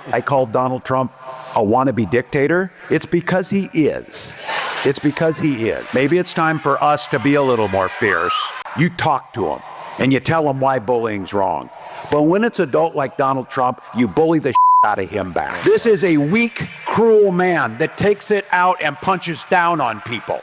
I called Donald Trump a wannabe dictator. It's because he is. It's because he is. Maybe it's time for us to be a little more fierce. You talk to him and you tell him why bullying's wrong. But when it's adult like Donald Trump, you bully the out of him back. This is a weak, cruel man that takes it out and punches down on people.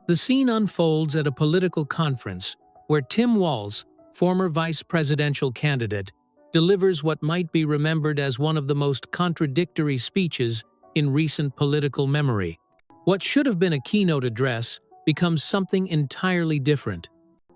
The scene unfolds at a political conference where Tim Walz, former vice presidential candidate, delivers what might be remembered as one of the most contradictory speeches in recent political memory. What should have been a keynote address becomes something entirely different.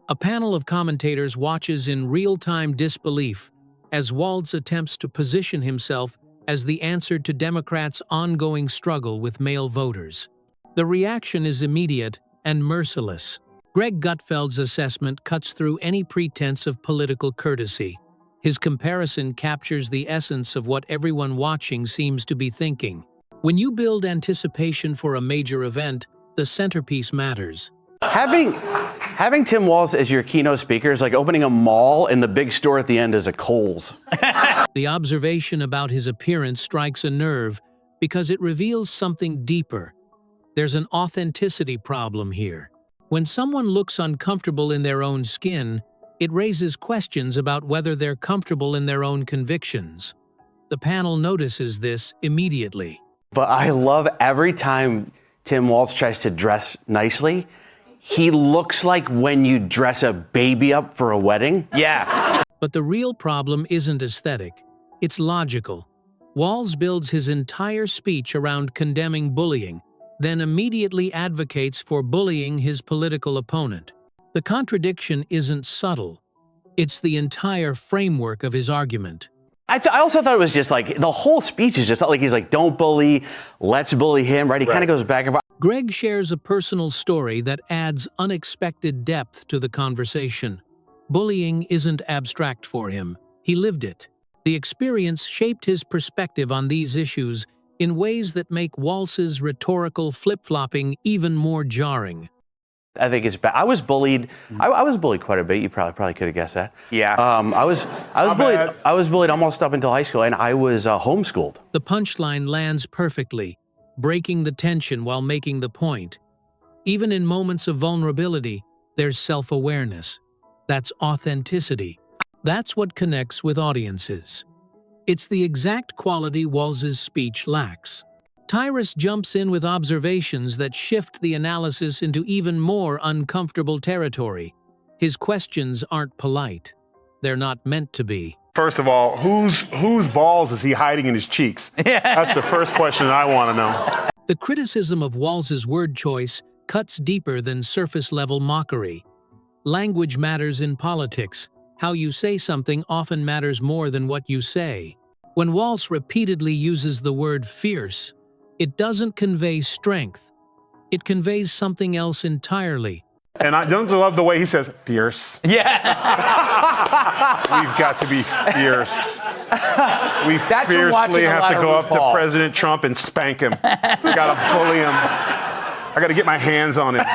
A panel of commentators watches in real-time disbelief as Walz attempts to position himself as the answer to Democrats' ongoing struggle with male voters. The reaction is immediate and merciless. Greg Gutfeld's assessment cuts through any pretense of political courtesy. His comparison captures the essence of what everyone watching seems to be thinking. When you build anticipation for a major event, the centerpiece matters. Having Tim Walz as your keynote speaker is like opening a mall and the big store at the end is a Kohl's. The observation about his appearance strikes a nerve because it reveals something deeper. There's an authenticity problem here. When someone looks uncomfortable in their own skin, it raises questions about whether they're comfortable in their own convictions. The panel notices this immediately. But I love every time Tim Walz tries to dress nicely, he looks like when you dress a baby up for a wedding. Yeah. But the real problem isn't aesthetic, it's logical. Walz builds his entire speech around condemning bullying, then immediately advocates for bullying his political opponent. The contradiction isn't subtle. It's the entire framework of his argument. I also thought it was just like, the whole speech is just like, he's like, don't bully, let's bully him, right? He kind of goes back and forth. Greg shares a personal story that adds unexpected depth to the conversation. Bullying isn't abstract for him. He lived it. The experience shaped his perspective on these issues in ways that make Walz's rhetorical flip-flopping even more jarring. I think it's bad. I was bullied. I was bullied quite a bit. You probably could have guessed that. Yeah. I was bullied almost up until high school, and I was homeschooled. The punchline lands perfectly, breaking the tension while making the point. Even in moments of vulnerability, there's self-awareness. That's authenticity. That's what connects with audiences. It's the exact quality Walz's speech lacks. Tyrus jumps in with observations that shift the analysis into even more uncomfortable territory. His questions aren't polite. They're not meant to be. First of all, whose balls is he hiding in his cheeks? That's the first question I want to know. The criticism of Walz's word choice cuts deeper than surface-level mockery. Language matters in politics. How you say something often matters more than what you say. When Walz repeatedly uses the word fierce, it doesn't convey strength. It conveys something else entirely. And I don't love the way he says, fierce. Yeah. We've got to be fierce. We fiercely have to go up to President Trump and spank him. We got to bully him. I got to get my hands on him.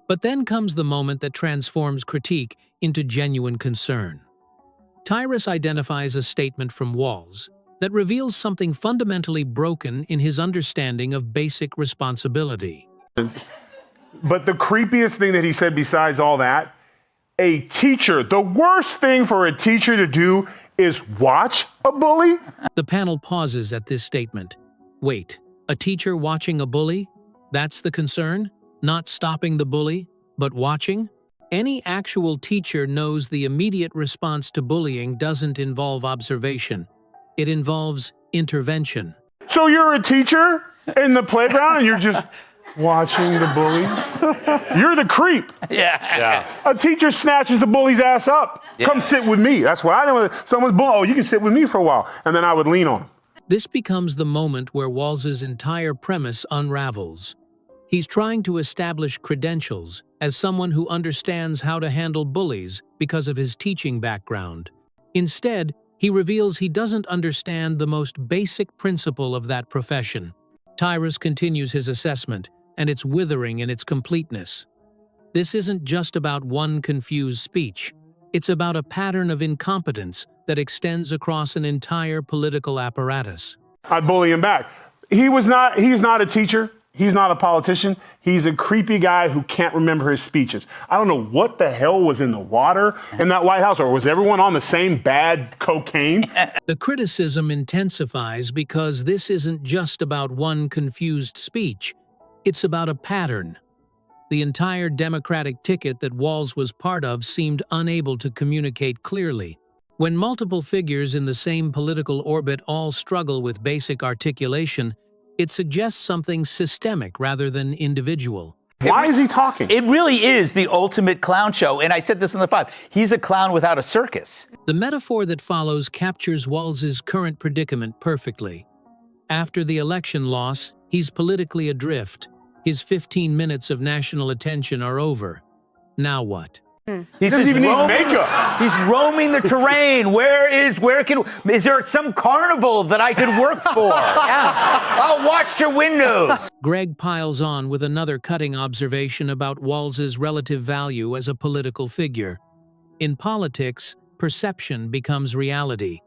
But then comes the moment that transforms critique into genuine concern. Tyrus identifies a statement from Walz that reveals something fundamentally broken in his understanding of basic responsibility. But the creepiest thing that he said besides all that, a teacher, the worst thing for a teacher to do is watch a bully? The panel pauses at this statement. Wait, a teacher watching a bully? That's the concern? Not stopping the bully, but watching? Any actual teacher knows the immediate response to bullying doesn't involve observation. It involves intervention. So you're a teacher in the playground and you're just watching the bully? You're the creep. Yeah. A teacher snatches the bully's ass up. Yeah. Come sit with me. That's what I know. Someone's bullying. Oh, you can sit with me for a while. And then I would lean on him. This becomes the moment where Walz's entire premise unravels. He's trying to establish credentials as someone who understands how to handle bullies because of his teaching background. Instead, he reveals he doesn't understand the most basic principle of that profession. Tyrus continues his assessment, and it's withering in its completeness. This isn't just about one confused speech. It's about a pattern of incompetence that extends across an entire political apparatus. I'd bully him back. He's not a teacher. He's not a politician. He's a creepy guy who can't remember his speeches. I don't know what the hell was in the water in that White House, or was everyone on the same bad cocaine? The criticism intensifies because this isn't just about one confused speech. It's about a pattern. The entire Democratic ticket that Walz was part of seemed unable to communicate clearly. When multiple figures in the same political orbit all struggle with basic articulation, it suggests something systemic rather than individual. Why is he talking? It really is the ultimate clown show, and I said this in the 5. He's a clown without a circus. The metaphor that follows captures Walz's current predicament perfectly. After the election loss, he's politically adrift. His 15 minutes of national attention are over. Now what? He's doesn't even need makeup. He's roaming the terrain. Is there some carnival that I could work for? I'll wash your windows. Greg piles on with another cutting observation about Walz's relative value as a political figure. In politics, perception becomes reality.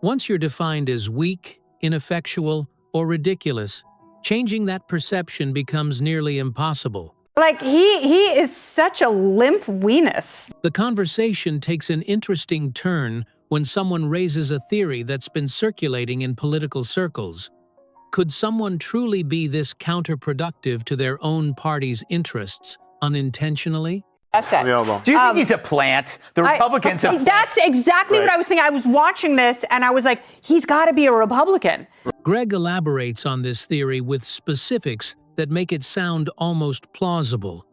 Once you're defined as weak, ineffectual, or ridiculous, changing that perception becomes nearly impossible. Like, he is such a limp weenus. The conversation takes an interesting turn when someone raises a theory that's been circulating in political circles. Could someone truly be this counterproductive to their own party's interests, unintentionally? That's it. Do you think he's a plant? The Republicans have... That's exactly what I was thinking. I was watching this, and I was like, he's got to be a Republican. Greg elaborates on this theory with specifics that make it sound almost plausible.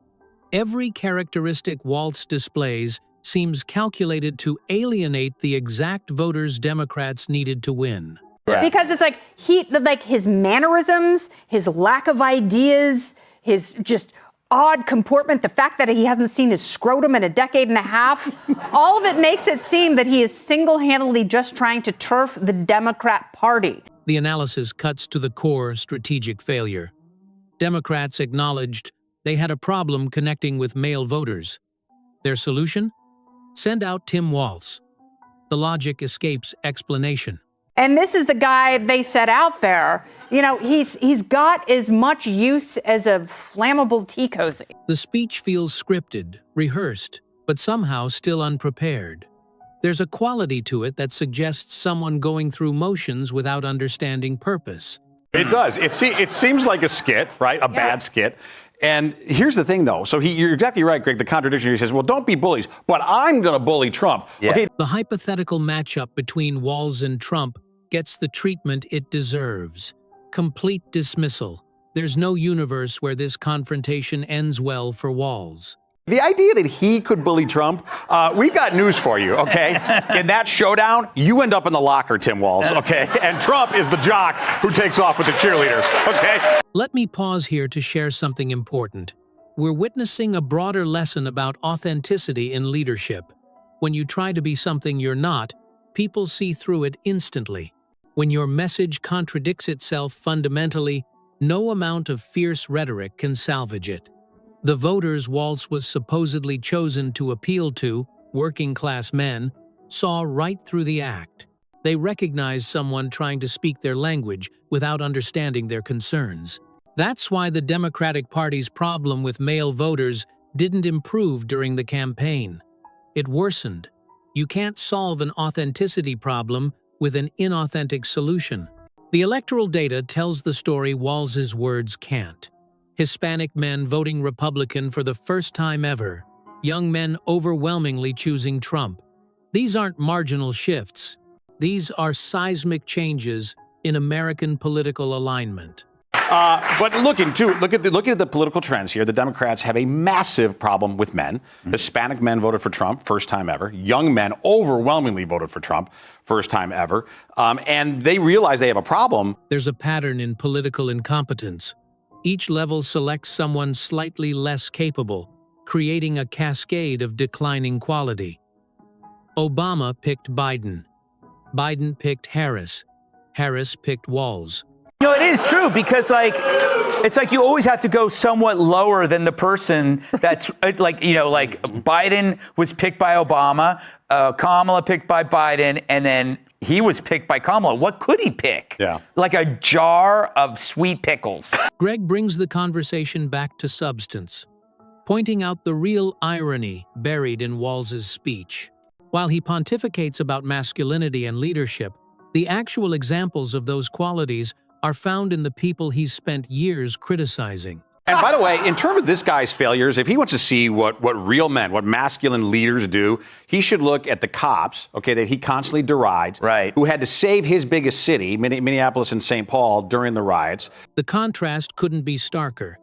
Every characteristic Walz displays seems calculated to alienate the exact voters Democrats needed to win. Yeah. Because it's like his mannerisms, his lack of ideas, his just odd comportment, the fact that he hasn't seen his scrotum in a decade and a half, all of it makes it seem that he is single-handedly just trying to turf the Democrat Party. The analysis cuts to the core strategic failure. Democrats acknowledged they had a problem connecting with male voters. Their solution? Send out Tim Walz. The logic escapes explanation. And this is the guy they set out there. You know, he's got as much use as a flammable tea cozy. The speech feels scripted, rehearsed, but somehow still unprepared. There's a quality to it that suggests someone going through motions without understanding purpose. It does. It seems like a skit, right? A bad skit. And here's the thing, though. So you're exactly right, Greg. The contradiction, he says, well, don't be bullies, but I'm going to bully Trump. Yeah. Okay. The hypothetical matchup between Walz and Trump gets the treatment it deserves. Complete dismissal. There's no universe where this confrontation ends well for Walz. The idea that he could bully Trump, we've got news for you, okay? In that showdown, you end up in the locker, Tim Walz, okay? And Trump is the jock who takes off with the cheerleaders, okay? Let me pause here to share something important. We're witnessing a broader lesson about authenticity in leadership. When you try to be something you're not, people see through it instantly. When your message contradicts itself fundamentally, no amount of fierce rhetoric can salvage it. The voters Walz was supposedly chosen to appeal to, working-class men, saw right through the act. They recognized someone trying to speak their language without understanding their concerns. That's why the Democratic Party's problem with male voters didn't improve during the campaign. It worsened. You can't solve an authenticity problem with an inauthentic solution. The electoral data tells the story Walz's words can't. Hispanic men voting Republican for the first time ever. Young men overwhelmingly choosing Trump. These aren't marginal shifts. These are seismic changes in American political alignment. But looking at the political trends here, the Democrats have a massive problem with men. Hispanic men voted for Trump, first time ever. Young men overwhelmingly voted for Trump, first time ever. And they realize they have a problem. There's a pattern in political incompetence. Each level selects someone slightly less capable, creating a cascade of declining quality. Obama picked Biden. Biden picked Harris. Harris picked Walz. You know, it is true because, it's like you always have to go somewhat lower than the person that's like Biden was picked by Obama, Kamala picked by Biden, and then he was picked by Kamala. What could he pick? Yeah. Like a jar of sweet pickles. Greg brings the conversation back to substance, pointing out the real irony buried in Walz's speech. While he pontificates about masculinity and leadership, the actual examples of those qualities are found in the people he's spent years criticizing. And by the way, in terms of this guy's failures, if he wants to see what real men, what masculine leaders do, he should look at the cops, okay, that he constantly derides, right, who had to save his biggest city, Minneapolis and St. Paul, during the riots. The contrast couldn't be starker.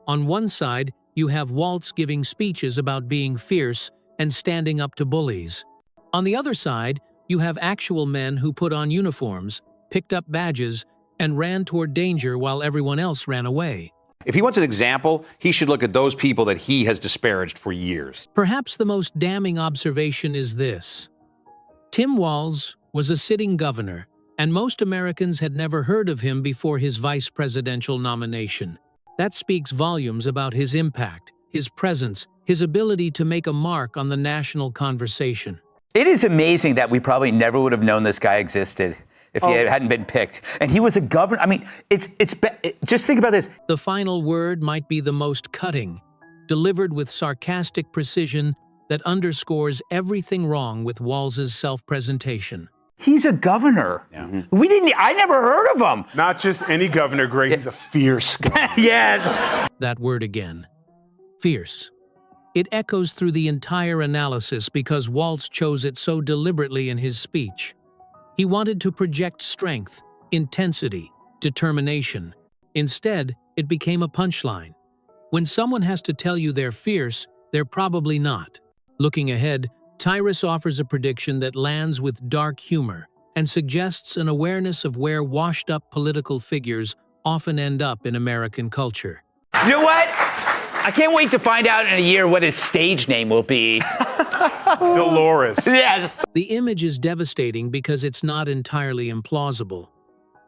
On one side, you have Walz giving speeches about being fierce and standing up to bullies. On the other side, you have actual men who put on uniforms, picked up badges, and ran toward danger while everyone else ran away. If he wants an example, he should look at those people that he has disparaged for years. Perhaps the most damning observation is this. Tim Walz was a sitting governor, and most Americans had never heard of him before his vice presidential nomination. That speaks volumes about his impact, his presence, his ability to make a mark on the national conversation. It is amazing that we probably never would have known this guy existed if he hadn't been picked. And he was a governor. I mean, just think about this. The final word might be the most cutting, delivered with sarcastic precision that underscores everything wrong with Walz's self-presentation. He's a governor. Yeah. I never heard of him. Not just any governor, Greg. He's a fierce guy. Yes. That word again. Fierce. It echoes through the entire analysis because Walz chose it so deliberately in his speech. He wanted to project strength, intensity, determination. Instead, it became a punchline. When someone has to tell you they're fierce, they're probably not. Looking ahead, Tyrus offers a prediction that lands with dark humor and suggests an awareness of where washed-up political figures often end up in American culture. You know what? I can't wait to find out in a year what his stage name will be. Dolores. Yes. The image is devastating because it's not entirely implausible.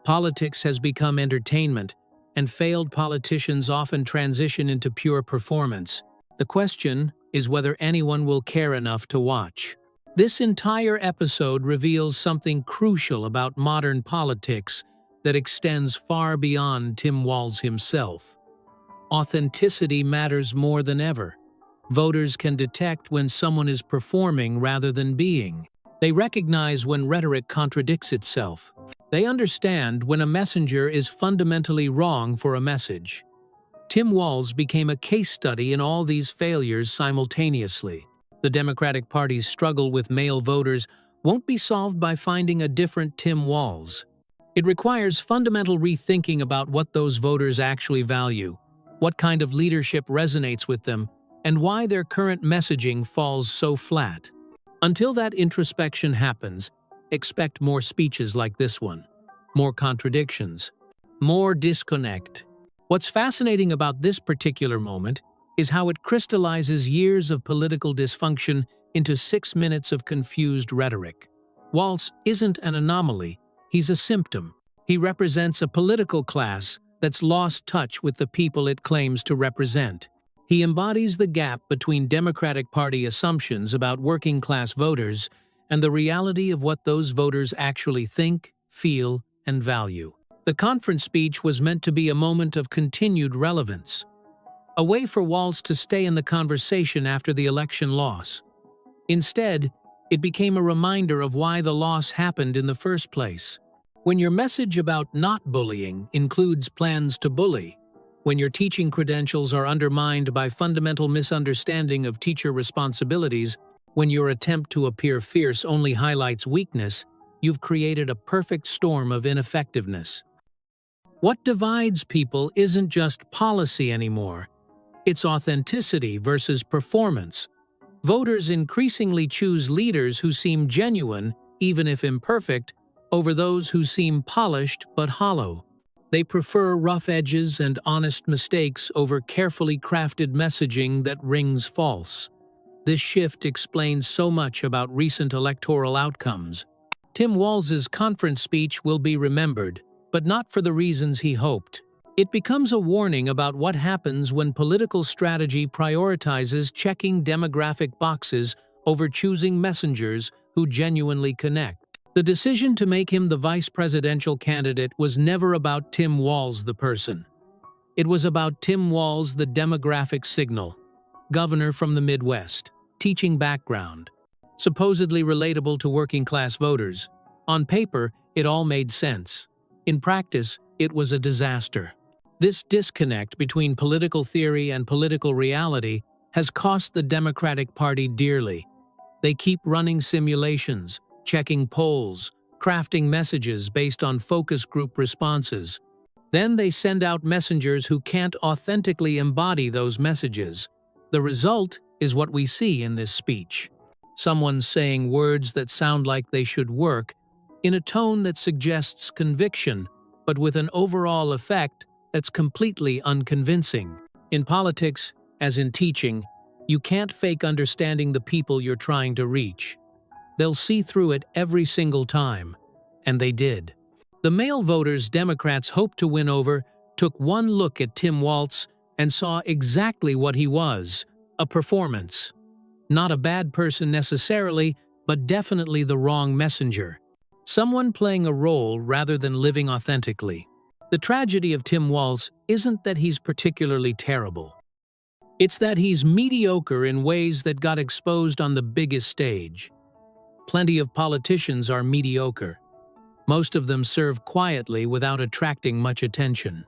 Politics has become entertainment, and failed politicians often transition into pure performance. The question is whether anyone will care enough to watch. This entire episode reveals something crucial about modern politics that extends far beyond Tim Walz himself. Authenticity matters more than ever. Voters can detect when someone is performing rather than being. They recognize when rhetoric contradicts itself. They understand when a messenger is fundamentally wrong for a message. Tim Walz became a case study in all these failures simultaneously. The Democratic Party's struggle with male voters won't be solved by finding a different Tim Walz. It requires fundamental rethinking about what those voters actually value, what kind of leadership resonates with them, and why their current messaging falls so flat. Until that introspection happens, expect more speeches like this one, more contradictions, more disconnect. What's fascinating about this particular moment is how it crystallizes years of political dysfunction into 6 minutes of confused rhetoric. Walz isn't an anomaly, he's a symptom. He represents a political class that's lost touch with the people it claims to represent. He embodies the gap between Democratic Party assumptions about working-class voters and the reality of what those voters actually think, feel, and value. The conference speech was meant to be a moment of continued relevance, a way for Walz to stay in the conversation after the election loss. Instead, it became a reminder of why the loss happened in the first place. When your message about not bullying includes plans to bully, when your teaching credentials are undermined by fundamental misunderstanding of teacher responsibilities, when your attempt to appear fierce only highlights weakness, you've created a perfect storm of ineffectiveness. What divides people isn't just policy anymore. It's authenticity versus performance. Voters increasingly choose leaders who seem genuine, even if imperfect, over those who seem polished but hollow. They prefer rough edges and honest mistakes over carefully crafted messaging that rings false. This shift explains so much about recent electoral outcomes. Tim Walz's conference speech will be remembered, but not for the reasons he hoped. It becomes a warning about what happens when political strategy prioritizes checking demographic boxes over choosing messengers who genuinely connect. The decision to make him the vice presidential candidate was never about Tim Walz the person. It was about Tim Walz the demographic signal, governor from the Midwest, teaching background, supposedly relatable to working-class voters. On paper, it all made sense. In practice, it was a disaster. This disconnect between political theory and political reality has cost the Democratic Party dearly. They keep running simulations, checking polls, crafting messages based on focus group responses. Then they send out messengers who can't authentically embody those messages. The result is what we see in this speech. Someone saying words that sound like they should work, in a tone that suggests conviction, but with an overall effect that's completely unconvincing. In politics, as in teaching, you can't fake understanding the people you're trying to reach. They'll see through it every single time, and they did. The male voters Democrats hoped to win over took one look at Tim Walz and saw exactly what he was, a performance. Not a bad person necessarily, but definitely the wrong messenger. Someone playing a role rather than living authentically. The tragedy of Tim Walz isn't that he's particularly terrible. It's that he's mediocre in ways that got exposed on the biggest stage. Plenty of politicians are mediocre. Most of them serve quietly without attracting much attention.